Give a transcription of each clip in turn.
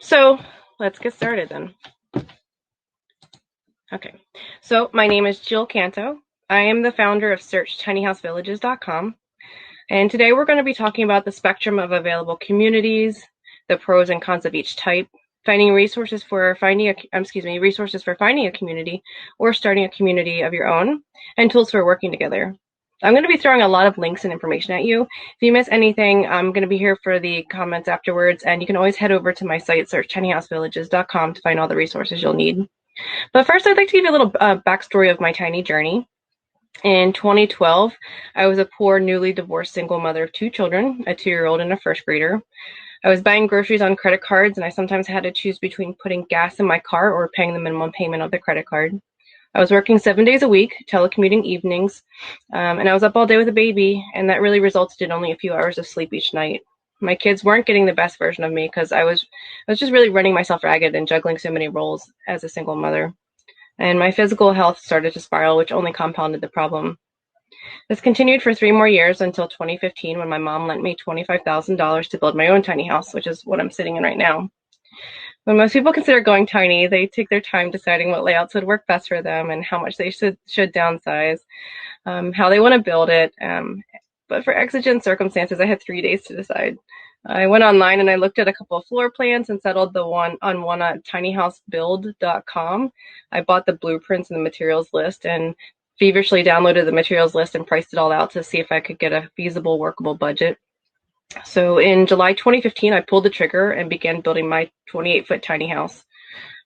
So let's get started then. Okay, so my name is Jill Kanto. I am the founder of SearchTinyHouseVillages.com, and today we're going to be talking about the spectrum of available communities, the pros and cons of each type, resources for finding a community or starting a community of your own, and tools for working together. I'm going to be throwing a lot of links and information at you. If you miss anything, I'm going to be here for the comments afterwards, and you can always head over to my site, SearchTinyHouseVillages.com, to find all the resources you'll need. But first, I'd like to give you a little backstory of my tiny journey. In 2012, I was a poor, newly divorced single mother of 2 children, a 2-year-old and a first grader. I was buying groceries on credit cards, and I sometimes had to choose between putting gas in my car or paying the minimum payment of the credit card. I was working 7 days a week, telecommuting evenings, and I was up all day with a baby, and that really resulted in only a few hours of sleep each night. My kids weren't getting the best version of me because I was just really running myself ragged and juggling so many roles as a single mother. And my physical health started to spiral, which only compounded the problem. This continued for 3 more years until 2015, when my mom lent me $25,000 to build my own tiny house, which is what I'm sitting in right now. When most people consider going tiny, they take their time deciding what layouts would work best for them and how much they should downsize, how they want to build it. But for exigent circumstances, I had 3 days to decide. I went online and I looked at a couple of floor plans and settled on one at tinyhousebuild.com. I bought the blueprints and the materials list and feverishly downloaded the materials list and priced it all out to see if I could get a feasible, workable budget. So in July 2015, I pulled the trigger and began building my 28-foot tiny house.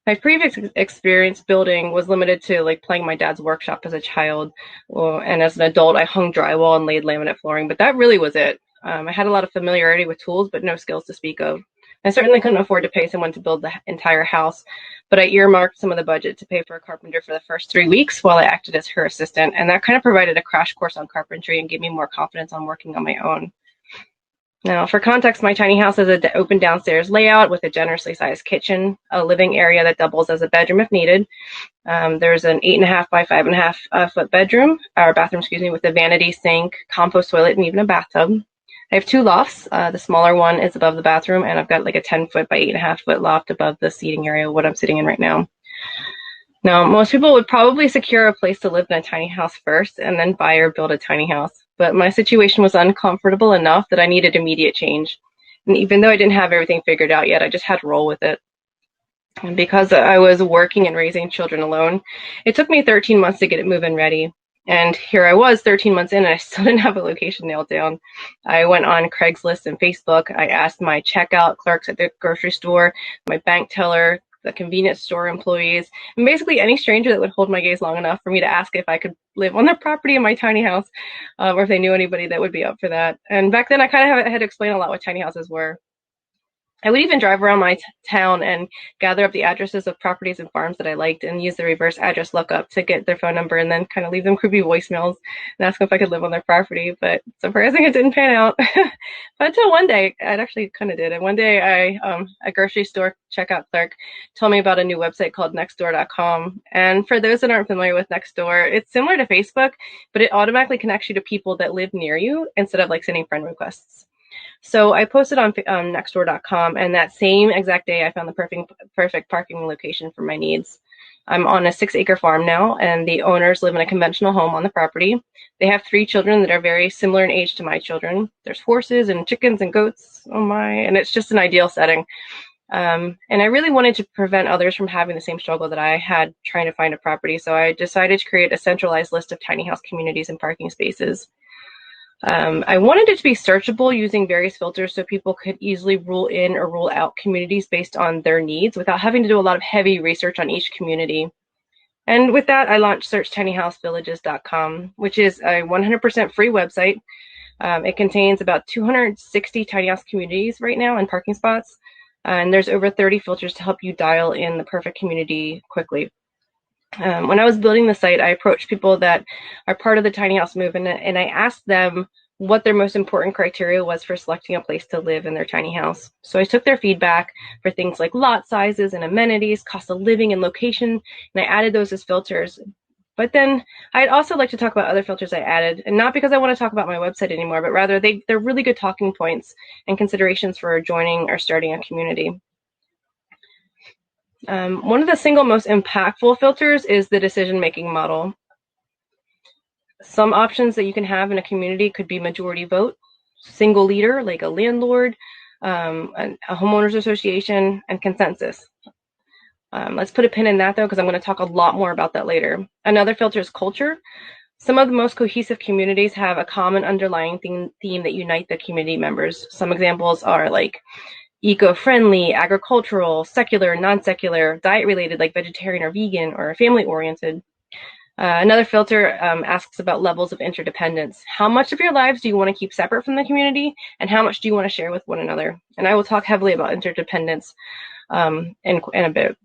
My previous experience building was limited to playing my dad's workshop as a child, and as an adult, I hung drywall and laid laminate flooring, but that really was it. I had a lot of familiarity with tools, but no skills to speak of. I certainly couldn't afford to pay someone to build the entire house, but I earmarked some of the budget to pay for a carpenter for the first 3 weeks while I acted as her assistant, and that kind of provided a crash course on carpentry and gave me more confidence on working on my own. Now, for context, my tiny house is an open downstairs layout with a generously sized kitchen, a living area that doubles as a bedroom if needed. There's an 8.5 by 5.5 foot bathroom, with a vanity sink, compost toilet, and even a bathtub. I have 2 lofts. The smaller one is above the bathroom, and I've got a 10-foot by 8.5 foot loft above the seating area, what I'm sitting in right now. Now, most people would probably secure a place to live in a tiny house first and then buy or build a tiny house. But my situation was uncomfortable enough that I needed immediate change. And even though I didn't have everything figured out yet, I just had to roll with it. And because I was working and raising children alone, it took me 13 months to get it move-in ready. And here I was 13 months in, and I still didn't have a location nailed down. I went on Craigslist and Facebook. I asked my checkout clerks at the grocery store, my bank teller, the convenience store employees, and basically any stranger that would hold my gaze long enough for me to ask if I could live on their property in my tiny house, or if they knew anybody that would be up for that. And back then, I kind of had to explain a lot what tiny houses were. I would even drive around my town and gather up the addresses of properties and farms that I liked and use the reverse address lookup to get their phone number and then kind of leave them creepy voicemails and ask them if I could live on their property. But surprisingly, it didn't pan out. But until one day, it actually kind of did. And one day, a grocery store checkout clerk told me about a new website called Nextdoor.com. And for those that aren't familiar with Nextdoor, it's similar to Facebook, but it automatically connects you to people that live near you instead of sending friend requests. So I posted on Nextdoor.com, and that same exact day, I found the perfect parking location for my needs. I'm on a 6-acre farm now, and the owners live in a conventional home on the property. They have 3 children that are very similar in age to my children. There's horses and chickens and goats, oh my, and it's just an ideal setting. And I really wanted to prevent others from having the same struggle that I had trying to find a property, so I decided to create a centralized list of tiny house communities and parking spaces. I wanted it to be searchable using various filters so people could easily rule in or rule out communities based on their needs without having to do a lot of heavy research on each community. And with that, I launched SearchTinyHouseVillages.com, which is a 100% free website. It contains about 260 tiny house communities right now and parking spots. And there's over 30 filters to help you dial in the perfect community quickly. When I was building the site, I approached people that are part of the tiny house movement, and I asked them what their most important criteria was for selecting a place to live in their tiny house. So I took their feedback for things like lot sizes and amenities, cost of living, and location, and I added those as filters. But then I'd also like to talk about other filters I added, and not because I want to talk about my website anymore, but rather they're really good talking points and considerations for joining or starting a community. One of the single most impactful filters is the decision-making model. Some options that you can have in a community could be majority vote, single leader, like a landlord, a homeowners association, and consensus. Let's put a pin in that, though, because I'm going to talk a lot more about that later. Another filter is culture. Some of the most cohesive communities have a common underlying theme that unite the community members. Some examples are like eco-friendly, agricultural, secular, non-secular, diet-related like vegetarian or vegan, or family-oriented. Another filter asks about levels of interdependence. How much of your lives do you want to keep separate from the community, and how much do you want to share with one another? And I will talk heavily about interdependence in a bit.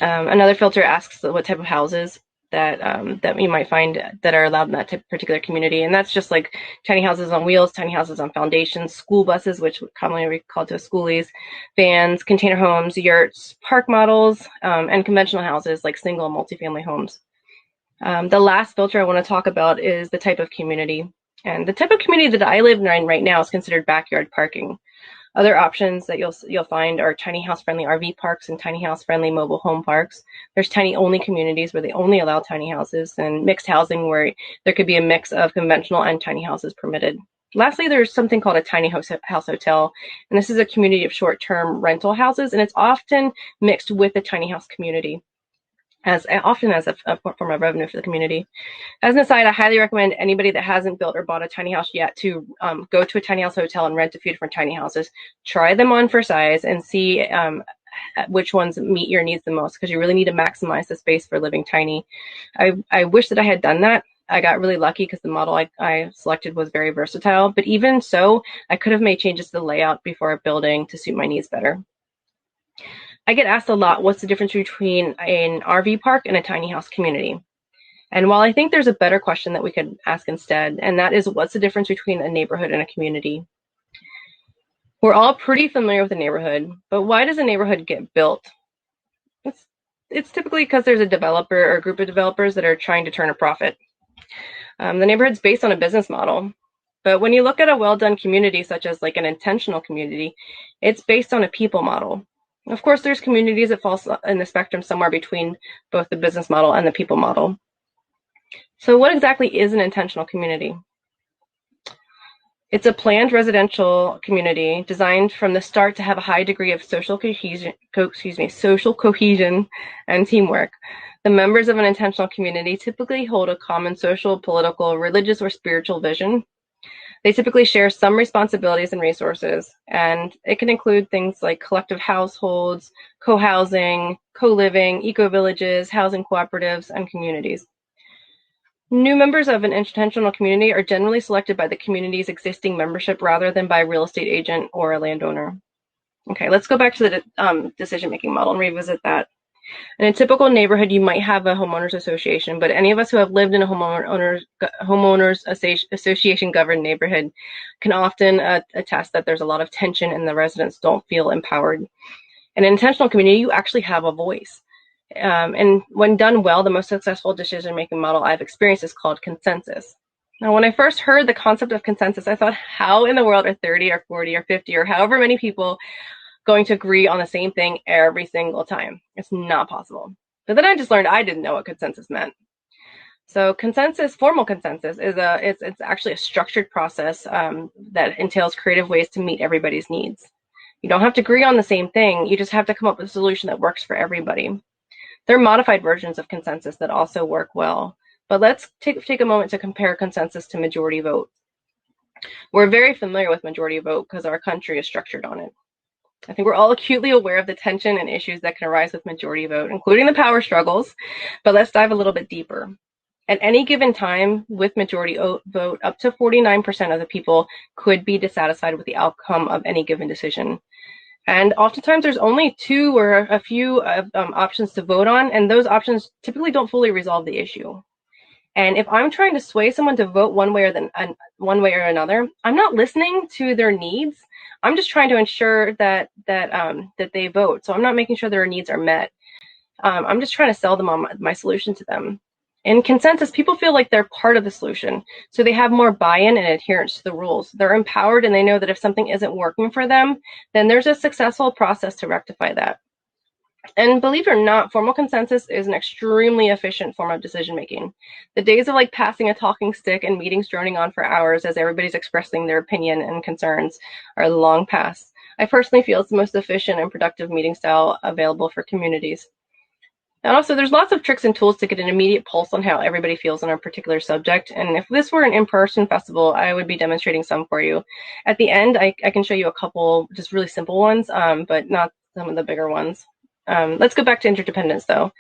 Another filter asks what type of houses that you might find that are allowed in that particular community, and that's just like tiny houses on wheels, tiny houses on foundations, school buses, which commonly we call to schoolies, vans, container homes, yurts, park models, and conventional houses like single and multifamily homes. The last filter I want to talk about is the type of community, and the type of community that I live in right now is considered backyard parking. Other options that you'll find are tiny house friendly RV parks and tiny house friendly mobile home parks. There's tiny only communities where they only allow tiny houses, and mixed housing where there could be a mix of conventional and tiny houses permitted. Lastly, there's something called a tiny house hotel, and this is a community of short-term rental houses, and it's often mixed with the tiny house community, as often as a form of revenue for the community. As an aside, I highly recommend anybody that hasn't built or bought a tiny house yet to go to a tiny house hotel and rent a few different tiny houses. Try them on for size and see which ones meet your needs the most, because you really need to maximize the space for living tiny. I wish that I had done that. I got really lucky because the model I selected was very versatile, but even so, I could have made changes to the layout before building to suit my needs better. I get asked a lot, what's the difference between an RV park and a tiny house community? And while I think there's a better question that we could ask instead, and that is, what's the difference between a neighborhood and a community? We're all pretty familiar with the neighborhood, but why does a neighborhood get built? It's typically because there's a developer or a group of developers that are trying to turn a profit. The neighborhood's based on a business model, but when you look at a well-done community, such as like an intentional community, it's based on a people model. Of course, there's communities that fall in the spectrum somewhere between both the business model and the people model. So what exactly is an intentional community? It's a planned residential community designed from the start to have a high degree of social cohesion and teamwork. The members of an intentional community typically hold a common social, political, religious, or spiritual vision. They typically share some responsibilities and resources, and it can include things like collective households, co-housing, co-living, eco-villages, housing cooperatives, and communities. New members of an intentional community are generally selected by the community's existing membership rather than by a real estate agent or a landowner. Okay, let's go back to the decision-making model and revisit that. In a typical neighborhood, you might have a homeowners association, but any of us who have lived in a homeowners association governed neighborhood can often attest that there's a lot of tension and the residents don't feel empowered. In an intentional community, you actually have a voice. And when done well, the most successful decision-making model I've experienced is called consensus. Now, when I first heard the concept of consensus, I thought, how in the world are 30 or 40 or 50 or however many people going to agree on the same thing every single time? It's not possible. But then I just learned I didn't know what consensus meant. So consensus, formal consensus, is it's actually a structured process that entails creative ways to meet everybody's needs. You don't have to agree on the same thing. You just have to come up with a solution that works for everybody. There are modified versions of consensus that also work well. But let's take a moment to compare consensus to majority vote. We're very familiar with majority vote because our country is structured on it. I think we're all acutely aware of the tension and issues that can arise with majority vote, including the power struggles, but let's dive a little bit deeper. At any given time, with majority vote, up to 49% of the people could be dissatisfied with the outcome of any given decision. And oftentimes there's only two or a few options to vote on, and those options typically don't fully resolve the issue. And if I'm trying to sway someone to vote one way or another, I'm not listening to their needs. I'm just trying to ensure that they vote. So I'm not making sure their needs are met. I'm just trying to sell them on my solution to them. In consensus, people feel like they're part of the solution. So they have more buy-in and adherence to the rules. They're empowered, and they know that if something isn't working for them, then there's a successful process to rectify that. And believe it or not, formal consensus is an extremely efficient form of decision making. The days of like passing a talking stick and meetings droning on for hours as everybody's expressing their opinion and concerns are long past. I personally feel it's the most efficient and productive meeting style available for communities. And also, there's lots of tricks and tools to get an immediate pulse on how everybody feels on a particular subject. And if this were an in-person festival, I would be demonstrating some for you. At the end, I can show you a couple just really simple ones, but not some of the bigger ones. Let's go back to interdependence, though.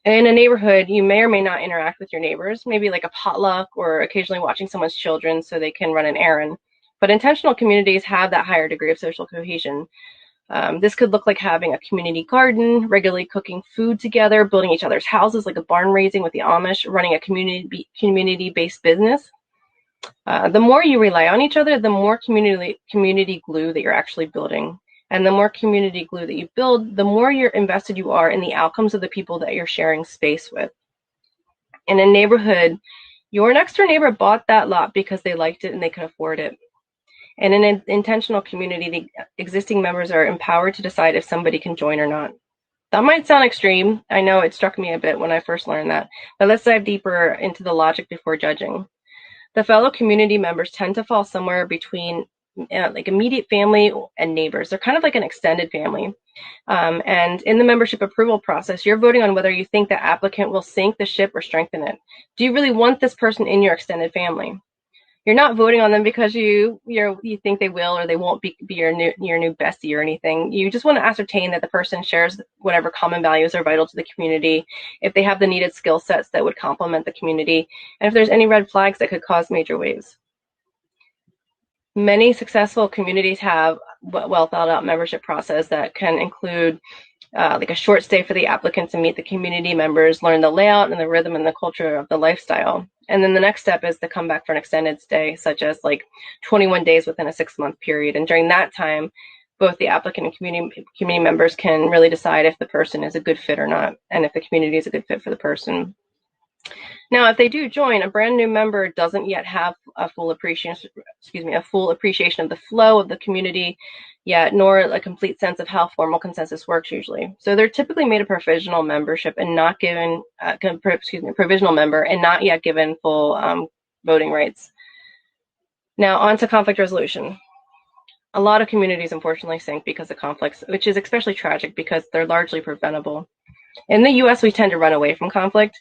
In a neighborhood, you may or may not interact with your neighbors, maybe like a potluck or occasionally watching someone's children so they can run an errand. But intentional communities have that higher degree of social cohesion. This could look like having a community garden, regularly cooking food together, building each other's houses like a barn raising with the Amish, running a community-based business. The more you rely on each other, the more community glue that you're actually building. And the more community glue that you build, the more you're invested you are in the outcomes of the people that you're sharing space with. In a neighborhood, your next door neighbor bought that lot because they liked it and they could afford it. And in an intentional community, the existing members are empowered to decide if somebody can join or not. That might sound extreme. I know it struck me a bit when I first learned that, but let's dive deeper into the logic before judging. The fellow community members tend to fall somewhere between like immediate family and neighbors. They're kind of like an extended family. And in the membership approval process, you're voting on whether you think the applicant will sink the ship or strengthen it. Do you really want this person in your extended family? You're not voting on them because you think they will or they won't be your new bestie or anything. You just want to ascertain that the person shares whatever common values are vital to the community, if they have the needed skill sets that would complement the community, and if there's any red flags that could cause major waves. Many successful communities have well thought out membership process that can include like a short stay for the applicant to meet the community members, learn the layout and the rhythm and the culture of the lifestyle. And then the next step is to come back for an extended stay, such as like 21 days within a 6-month period. And during that time, both the applicant and community members can really decide if the person is a good fit or not, and if the community is a good fit for the person. Now, if they do join, a brand new member doesn't yet have a full appreciation of the flow of the community yet, nor a complete sense of how formal consensus works usually. So they're typically made a provisional membership and not given, provisional member and not yet given full voting rights. Now, on to conflict resolution. A lot of communities unfortunately sink because of conflicts, which is especially tragic because they're largely preventable. In the US, we tend to run away from conflict.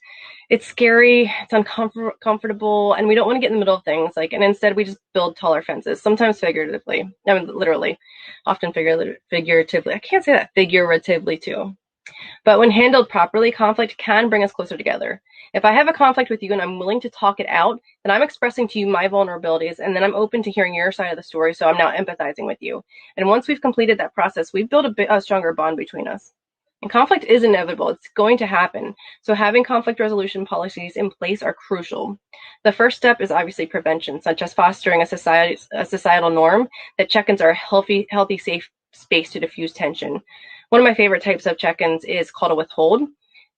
It's scary, it's uncomfortable, and we don't want to get in the middle of things. And instead, we just build taller fences, sometimes figuratively. I mean, literally, often figuratively. I can't say that, figuratively too. But when handled properly, conflict can bring us closer together. If I have a conflict with you and I'm willing to talk it out, then I'm expressing to you my vulnerabilities, and then I'm open to hearing your side of the story, so I'm now empathizing with you. And once we've completed that process, we've built a stronger bond between us. And conflict is inevitable. It's going to happen. So having conflict resolution policies in place are crucial. The first step is obviously prevention, such as fostering a societal norm that check-ins are a healthy, safe space to diffuse tension. One of my favorite types of check-ins is called a withhold.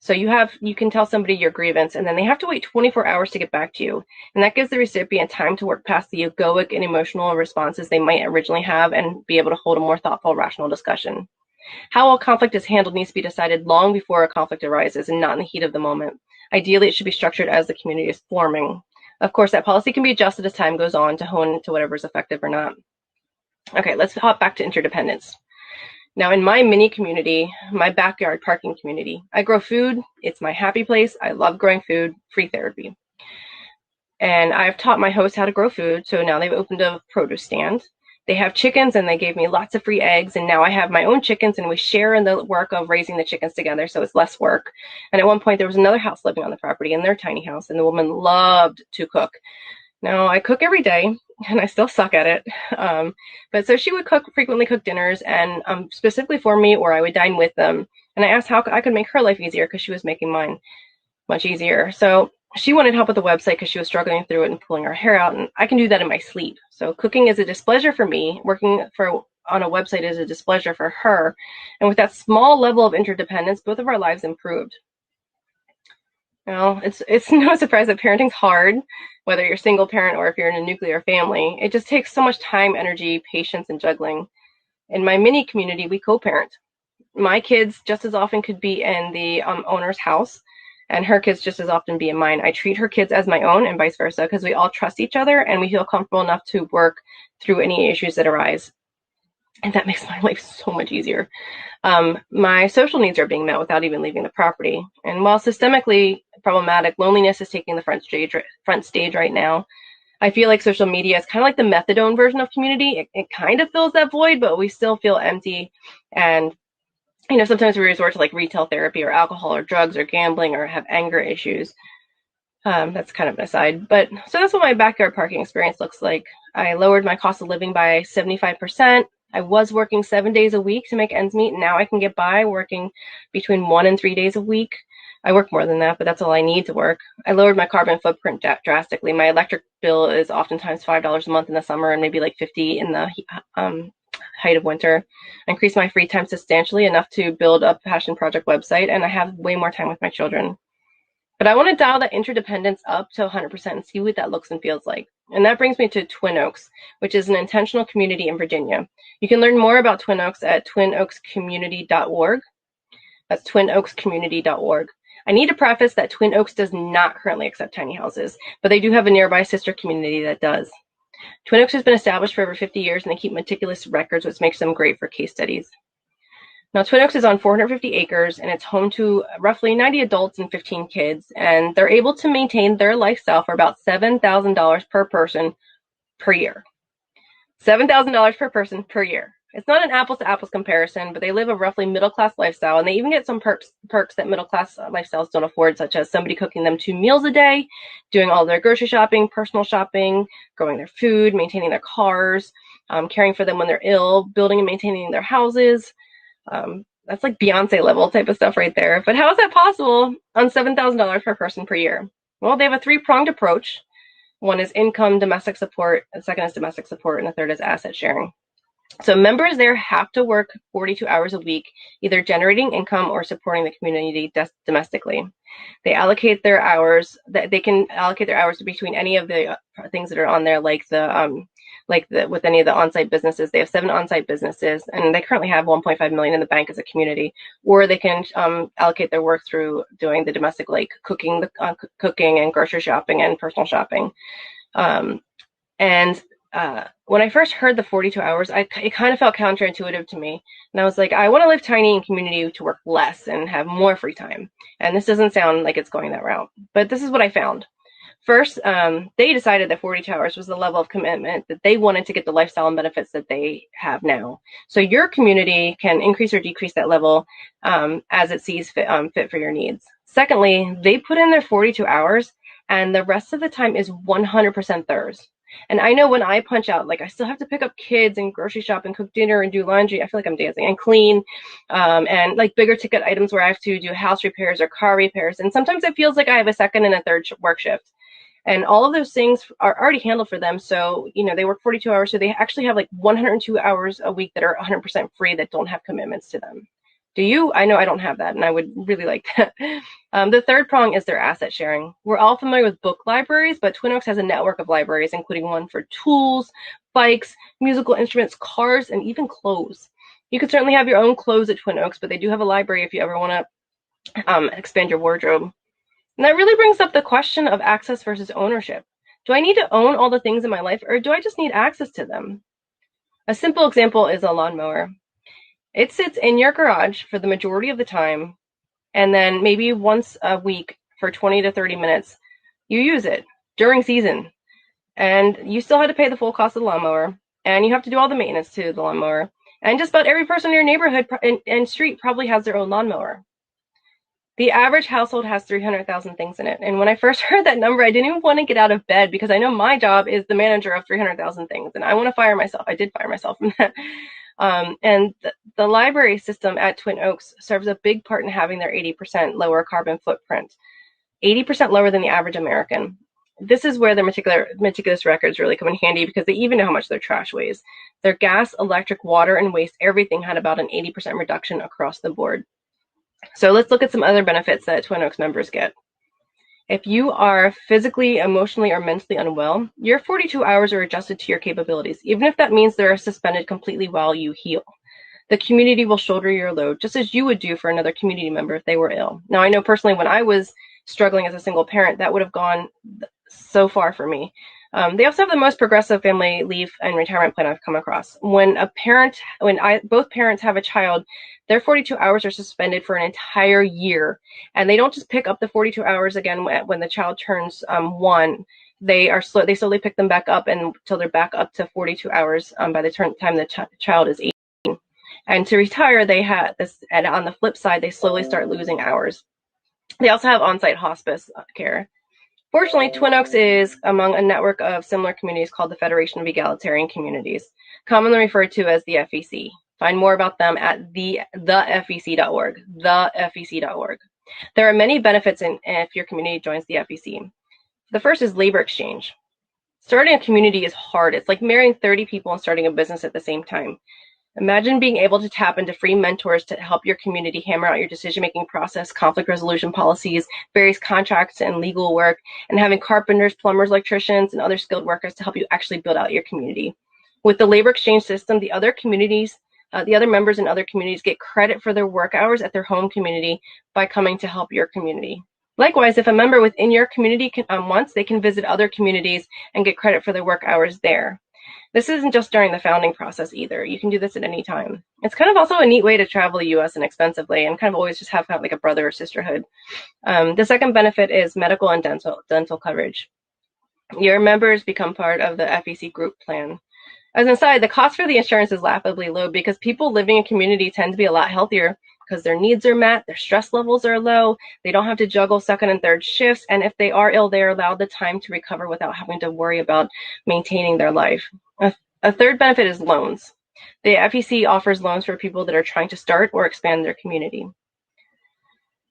So you can tell somebody your grievance, and then they have to wait 24 hours to get back to you. And that gives the recipient time to work past the egoic and emotional responses they might originally have and be able to hold a more thoughtful, rational discussion. How a conflict is handled needs to be decided long before a conflict arises and not in the heat of the moment. Ideally, it should be structured as the community is forming. Of course, that policy can be adjusted as time goes on to hone to whatever is effective or not. Okay, let's hop back to interdependence. Now, in my mini community, my backyard parking community, I grow food. It's my happy place. I love growing food, free therapy. And I've taught my hosts how to grow food, so now they've opened a produce stand. They have chickens and they gave me lots of free eggs, and now I have my own chickens and we share in the work of raising the chickens together, so it's less work. And at one point there was another house living on the property in their tiny house, and the woman loved to cook. Now I cook every day and I still suck at it. But so she would frequently cook dinners and specifically for me, or I would dine with them. And I asked how I could make her life easier because she was making mine much easier. So she wanted help with the website because she was struggling through it and pulling her hair out, and I can do that in my sleep. So cooking is a displeasure for me. Working on a website is a displeasure for her. And with that small level of interdependence, both of our lives improved. Now, it's no surprise that parenting's hard, whether you're a single parent or if you're in a nuclear family. It just takes so much time, energy, patience, and juggling. In my mini community, we co-parent. my kids just as often could be in the owner's house, and her kids just as often be in mine. I treat her kids as my own and vice versa because we all trust each other and we feel comfortable enough to work through any issues that arise. And that makes my life so much easier. My social needs are being met without even leaving the property. And while systemically problematic, loneliness is taking the front stage right now. I feel like social media is kind of like the methadone version of community. It kind of fills that void, but we still feel empty. And, sometimes we resort to like retail therapy or alcohol or drugs or gambling or have anger issues. That's kind of an aside. But so that's what my backyard parking experience looks like. I lowered my cost of living by 75%. I was working 7 days a week to make ends meet. And now I can get by working between 1 and 3 days a week. I work more than that, but that's all I need to work. I lowered my carbon footprint drastically. My electric bill is oftentimes $5 a month in the summer and maybe like $50 in the height of winter. I increased my free time substantially enough to build a passion project website, and I have way more time with my children. But I want to dial that interdependence up to 100% and see what that looks and feels like. And that brings me to Twin Oaks, which is an intentional community in Virginia. You can learn more about Twin Oaks at twinoakscommunity.org. That's twinoakscommunity.org. I need to preface that Twin Oaks does not currently accept tiny houses, but they do have a nearby sister community that does. Twin Oaks has been established for over 50 years, and they keep meticulous records, which makes them great for case studies. Now, Twin Oaks is on 450 acres, and it's home to roughly 90 adults and 15 kids, and they're able to maintain their lifestyle for about $7,000 per person per year. $7,000 per person per year. It's not an apples-to-apples comparison, but they live a roughly middle-class lifestyle, and they even get some perks that middle-class lifestyles don't afford, such as somebody cooking them 2 meals a day, doing all their grocery shopping, personal shopping, growing their food, maintaining their cars, caring for them when they're ill, building and maintaining their houses. That's like Beyonce level type of stuff right there. But how is that possible on $7,000 per person per year? Well, they have a 3-pronged approach. One is income, domestic support, the second is domestic support, and the third is asset sharing. So members there have to work 42 hours a week, either generating income or supporting the community domestically. They allocate their hours, that they can allocate their hours between any of the things that are on there, with any of the on-site businesses. They have 7 on-site businesses, and they currently have $1.5 million in the bank as a community. Or they can allocate their work through doing the domestic, like cooking and grocery shopping and personal shopping. When I first heard the 42 hours, it kind of felt counterintuitive to me. And I was like, I want to live tiny in community to work less and have more free time. And this doesn't sound like it's going that route. But this is what I found. First, they decided that 42 hours was the level of commitment that they wanted to get the lifestyle and benefits that they have now. So your community can increase or decrease that level as it sees fit for your needs. Secondly, they put in their 42 hours, and the rest of the time is 100% theirs. And I know when I punch out, like I still have to pick up kids and grocery shop and cook dinner and do laundry. I feel like I'm dancing and clean, and like bigger ticket items where I have to do house repairs or car repairs. And sometimes it feels like I have a second and a third work shift. And all of those things are already handled for them. So, they work 42 hours. So they actually have like 102 hours a week that are 100% free that don't have commitments to them. Do you? I know I don't have that, and I would really like that. The third prong is their asset sharing. We're all familiar with book libraries, but Twin Oaks has a network of libraries, including one for tools, bikes, musical instruments, cars, and even clothes. You could certainly have your own clothes at Twin Oaks, but they do have a library if you ever want to expand your wardrobe. And that really brings up the question of access versus ownership. Do I need to own all the things in my life, or do I just need access to them? A simple example is a lawnmower. It sits in your garage for the majority of the time, and then maybe once a week for 20 to 30 minutes, you use it during season. And you still have to pay the full cost of the lawnmower, and you have to do all the maintenance to the lawnmower. And just about every person in your neighborhood and street probably has their own lawnmower. The average household has 300,000 things in it. And when I first heard that number, I didn't even want to get out of bed because I know my job is the manager of 300,000 things. And I want to fire myself. I did fire myself from that. And the library system at Twin Oaks serves a big part in having their 80% lower carbon footprint, 80% lower than the average American. This is where their meticulous records really come in handy because they even know how much their trash weighs. Their gas, electric, water, and waste, everything had about an 80% reduction across the board. So let's look at some other benefits that Twin Oaks members get. If you are physically, emotionally, or mentally unwell, your 42 hours are adjusted to your capabilities, even if that means they're suspended completely while you heal. The community will shoulder your load, just as you would do for another community member if they were ill. Now, I know personally when I was struggling as a single parent, that would have gone so far for me. They also have the most progressive family leave and retirement plan I've come across. When both parents have a child, their 42 hours are suspended for an entire year, and they don't just pick up the 42 hours again when the child turns 1. They slowly pick them back up until they're back up to 42 hours by the time the child is 18. And to retire, they have this, and on the flip side, they slowly start losing hours. They also have on-site hospice care. Fortunately, Twin Oaks is among a network of similar communities called the Federation of Egalitarian Communities, commonly referred to as the FEC. Find more about them at thefec.org, thefec.org. There are many benefits if your community joins the FEC. The first is labor exchange. Starting a community is hard. It's like marrying 30 people and starting a business at the same time. Imagine being able to tap into free mentors to help your community hammer out your decision-making process, conflict resolution policies, various contracts and legal work, and having carpenters, plumbers, electricians, and other skilled workers to help you actually build out your community. With the labor exchange system, the other members in other communities get credit for their work hours at their home community by coming to help your community. Likewise, if a member within your community wants, they can visit other communities and get credit for their work hours there. This isn't just during the founding process either. You can do this at any time. It's kind of also a neat way to travel the U.S. inexpensively and kind of always just have like a brother or sisterhood. The second benefit is medical and dental coverage. Your members become part of the FEC group plan. As an aside, the cost for the insurance is laughably low because people living in community tend to be a lot healthier because their needs are met, their stress levels are low, they don't have to juggle second and third shifts, and if they are ill, they are allowed the time to recover without having to worry about maintaining their life. A third benefit is loans. The FEC offers loans for people that are trying to start or expand their community.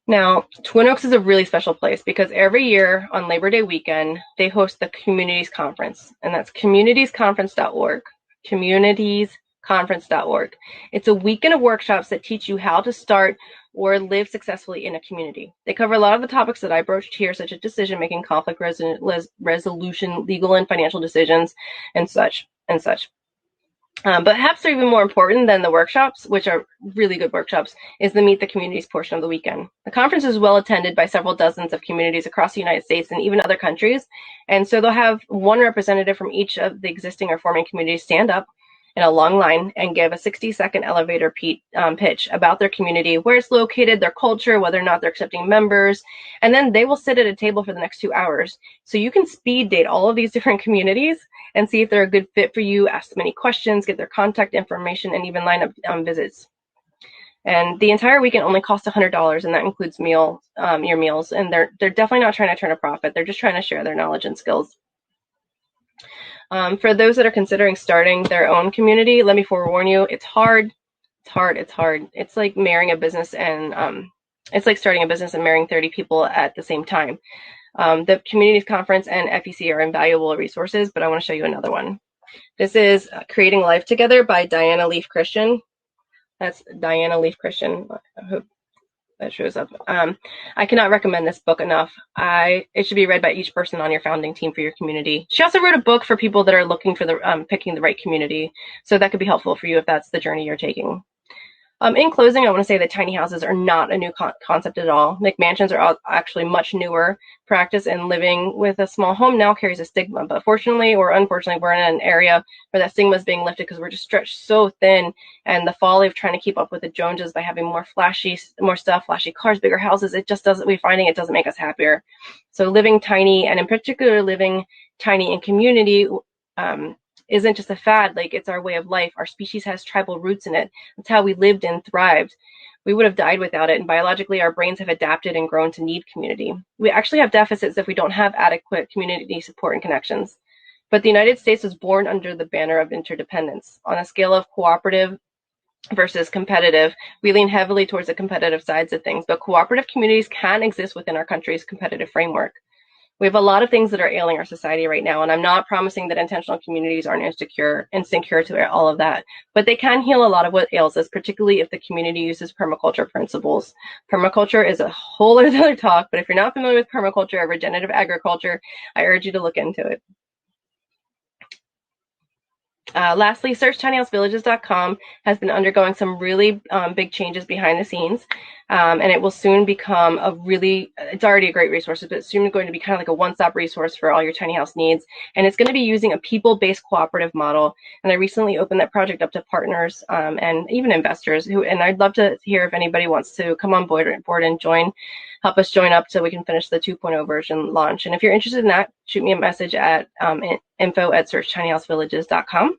Now, Twin Oaks is a really special place because every year on Labor Day weekend, they host the Communities Conference, and that's communitiesconference.org, communitiesconference.org. It's a weekend of workshops that teach you how to start or live successfully in a community. They cover a lot of the topics that I broached here, such as decision-making, conflict resolution, legal and financial decisions, and such. But perhaps even more important than the workshops, which are really good workshops, is the Meet the Communities portion of the weekend. The conference is well attended by several dozens of communities across the United States and even other countries. And so they'll have one representative from each of the existing or forming communities stand up in a long line and give a 60-second elevator pitch about their community, where it's located, their culture, whether or not they're accepting members, and then they will sit at a table for the next 2 hours. So you can speed date all of these different communities and see if they're a good fit for you, ask many questions, get their contact information, and even line up visits. And the entire weekend only costs $100, and that includes your meals. And they're definitely not trying to turn a profit. They're just trying to share their knowledge and skills. For those that are considering starting their own community, let me forewarn you, it's hard. It's like marrying a business and it's like starting a business and marrying 30 people at the same time. The Communities Conference and FEC are invaluable resources, but I want to show you another one. This is Creating Life Together by Diana Leaf Christian. That's Diana Leaf Christian. I hope that shows up. I cannot recommend this book enough. It should be read by each person on your founding team for your community. She also wrote a book for people that are looking for picking the right community, so that could be helpful for you if that's the journey you're taking. In closing, I want to say that tiny houses are not a new concept at all. McMansions are actually much newer practice, and living with a small home now carries a stigma. But fortunately or unfortunately, we're in an area where that stigma is being lifted because we're just stretched so thin, and the folly of trying to keep up with the Joneses by having more stuff, flashy cars, bigger houses, we're finding it doesn't make us happier. So living tiny, and in particular living tiny in community, isn't just a fad. Like, it's our way of life. Our species has tribal roots in it. That's how we lived and thrived. We would have died without it, and biologically our brains have adapted and grown to need community. We actually have deficits if we don't have adequate community support and connections. But the United States was born under the banner of interdependence. On a scale of cooperative versus competitive, we lean heavily towards the competitive sides of things, but cooperative communities can exist within our country's competitive framework. We have a lot of things that are ailing our society right now, and I'm not promising that intentional communities aren't insecure to all of that, but they can heal a lot of what ails us, particularly if the community uses permaculture principles. Permaculture is a whole other talk, but if you're not familiar with permaculture or regenerative agriculture, I urge you to look into it. Lastly, searchtinyhousevillages.com has been undergoing some really big changes behind the scenes, and it will soon become it's already a great resource, but it's soon going to be kind of like a one-stop resource for all your tiny house needs. And it's going to be using a people-based cooperative model. And I recently opened that project up to partners and even investors and I'd love to hear if anybody wants to come on board and help us join up so we can finish the 2.0 version launch. And if you're interested in that, shoot me a message at info@searchtinyhousevillages.com.